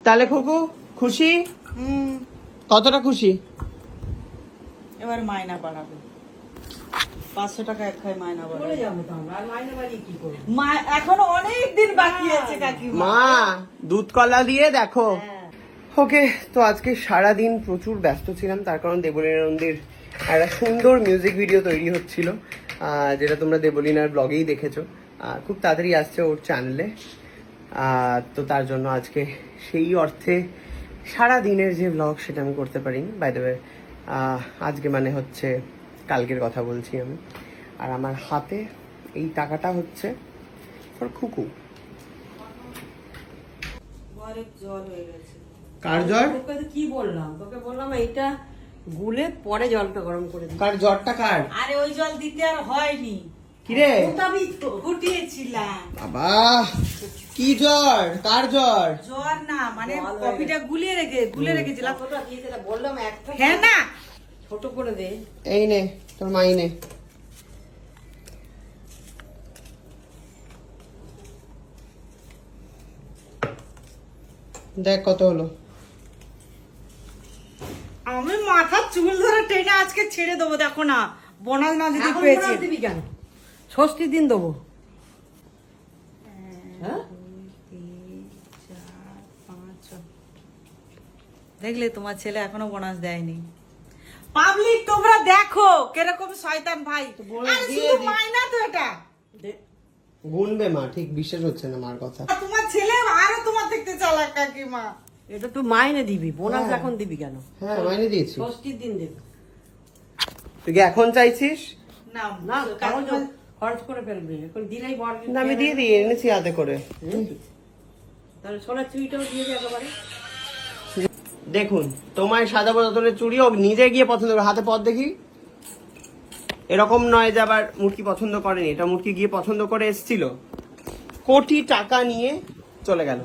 তাহলে খুকু খুশি? কতটা খুশি? এবার মাইনা বাড়াবে 500 টাকা এক খাই মাইনা বাড়াবে। যাবো তো আমরা, আর মাইনে বাড়িয়ে কি করবো? এখনো অনেক দিন বাকি আছে কাকিমা। মা দুধ কলা দিয়ে দেখো। ওকে, তো আজকে সারাদিন প্রচুর ব্যস্ত ছিলাম, তার কারণ দেবলীনা নন্দীর একটা সুন্দর মিউজিক ভিডিও তৈরি হচ্ছিল, যেটা তোমরা দেবলীনার ব্লগেই দেখেছো। খুব তাড়াতাড়ি আসছে ওর চ্যানেলে। তো তার জন্য আজকে সেই অর্থে সারা দিনের যে ব্লগ সেটা আমি করতে পারিনি। বাই দ্য ওয়ে, আজকে মানে হচ্ছে কালকের কথা বলছি আমি। আর আমার হাতে এই টাকাটা হচ্ছে ফর খুকু। ঘরে জল হয়ে গেছে। কার জ্বর? তোকে তো কি বললাম, তোকে বললাম এইটা গুলে পরে জলটা গরম করে দিই। কার জ্বরটা কার? আরে ওই জল দিতে আর হয়নি, কিরে ওটাবি তো। ফুটিয়েছিলাম। বাবা, কি জ্বর? কার জ্বর? জ্বর না, মানে জল হয়ে কফিটা গুলে রেখেছিলাম। কতটা দিয়েছে না, বললাম একটা হ্যাঁ না, ছোট করে দে। এই নে তোর মাই নে। দেখ কত হলো। আমি মাথার চুল ধরে টেনে আজকে ছেড়ে দেবো, দেখো না বোনাস না দিতে এখন পেয়েছি। বোনাস দিবি কেন? ষষ্ঠীর দিন দেবো। হ্যাঁ? দেখলে তোমার ছেলে এখনো বোনাস দেয়নি। পাবলিক তোমরা দেখো কিরকম শয়তান ভাই। বোনাস আরে দিয়ে শুধু দি। মাইনা তো এটা। দে। গুনবে মা, ঠিক বিশ্বাস হচ্ছে না মার কথা। তোমার ছেলে আরো তোমার দেখতে চালাক কাকিমা। এটা তুই মাইনে দিবি, বোনাস হ্যাঁ। এখন দিবি কেন? হ্যাঁ মাইনে দিয়েছি। ষষ্ঠীর দিন দিবি। তুই কি এখন চাইছিস? না না, কারণ কাকিমা- খরচ করে ফেলবি, এখন দিলেই বর। না আমি দিয়ে দিই, এনেছি হাতে করে। তাহলে সোনার চুড়িটাও দিয়ে দিই একেবারে। দেখুন, তোমার সাদা বোতলের চুড়ি ও নিজে গিয়ে পছন্দ করে। হাতে পথ দেখি। এরকম নয় যে আবার মুটকি পছন্দ করেনি, এটা মুটকি গিয়ে পছন্দ করে এসেছিল, কোটি টাকা নিয়ে চলে গেল,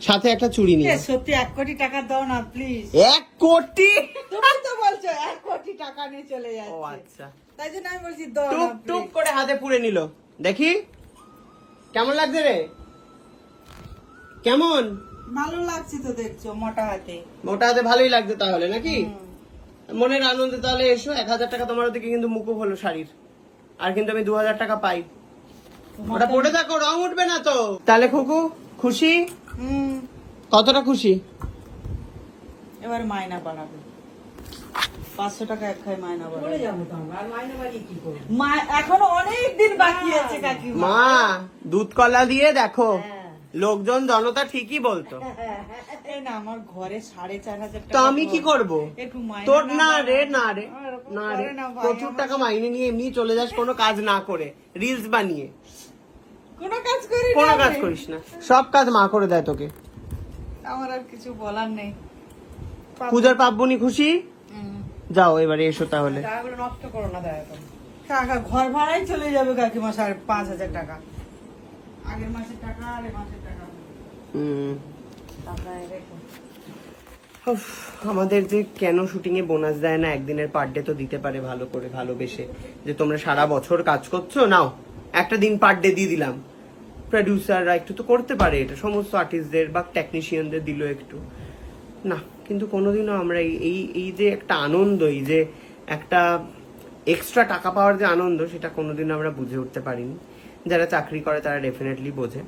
সাথে একটা চুড়ি নিয়ে। এ, সত্যি 1 কোটি টাকা দাও না প্লিজ। 1 কোটি? তুমি তো বলছো 1 কোটি টাকা নিয়ে চলে ও যাচ্ছে, আচ্ছা। তাই জন্য আমি বলছি দাও না টুক টুক please। করে হাতে পুড়ে নিল। দেখি কেমন লাগছে রে? কেমন? ভালো লাগছে তো, দেখছো মোটা হাতে। মোটা হাতে ভালোই লাগছে তাহলে নাকি? মনের আনন্দে তাহলে এসো। 1000 টাকা তোমার ওদিকে কিন্তু মুকুব হলো শাড়ির, আর কিন্তু আমি 2000 টাকা পাই। ওটা পড়ে থাকো, রং উঠবে না তো। তাহলে খুকু খুশি? কতটা খুশি? এবার মাইনা বাড়াবে 500 টাকা এক খাই মাইনা বলে বাড়াবে। যাবো তো আমরা, আর মাইনে বাড়িয়ে কি করবো? এখনো অনেক দিন বাকি আছে কাকিমা। মা দুধ কলা দিয়ে দেখো। হ্যাঁ। লোকজন জনতা ঠিকই বলতো। এই না, আমার ঘরে 4500 তো টাকা। আমি কি করব? একটু মাইনা তোর না বাড়াও। রে, না রে, এরকম না করে রে, না ভাই, প্রচুর আমার টাকা মাইনে নিয়ে এমনি চলে যাস কোনো কাজ না করে, রিলস বানিয়ে। কোনো কাজ করি কোনো না কাজ আমি। করিস না, সব কাজ মা করে দেয় তোকে। আমার আর কিছু বলার নেই। পূজার পাব্বনি খুশি? হুম। যাও এবারে এসো তাহলে। টাকাগুলো নষ্ট করো না দয়া করে। কাকা ঘর ভাড়াই চলে যাবে কাকিমা 5,500 টাকা। আগের মাসের টাকা আর এ মাসের টাকা। হুম। আপনারা রেখো। উফ, আমাদের যে কেন শুটিং এ বোনাস দেয় না? একদিনের পার ডে তো দিতে পারে ভালো করে, ভালোবেসে, যে তোমরা সারা বছর কাজ করছো, নাও একটা দিন পার ডে দিয়ে দিলাম। প্রডিউসাররা একটু তো করতে পারে এটা, সমস্ত আর্টিস্টদের বা টেকনিশিয়ানদের দিল একটু। না, কিন্তু কোনোদিনও আমরা এই যে একটা আনন্দ, এই যে একটা এক্সট্রা টাকা পাওয়ার যে আনন্দ, সেটা কোনোদিন আমরা বুঝে উঠতে পারিনি। যারা চাকরি করে তারা ডেফিনেটলি বোঝে।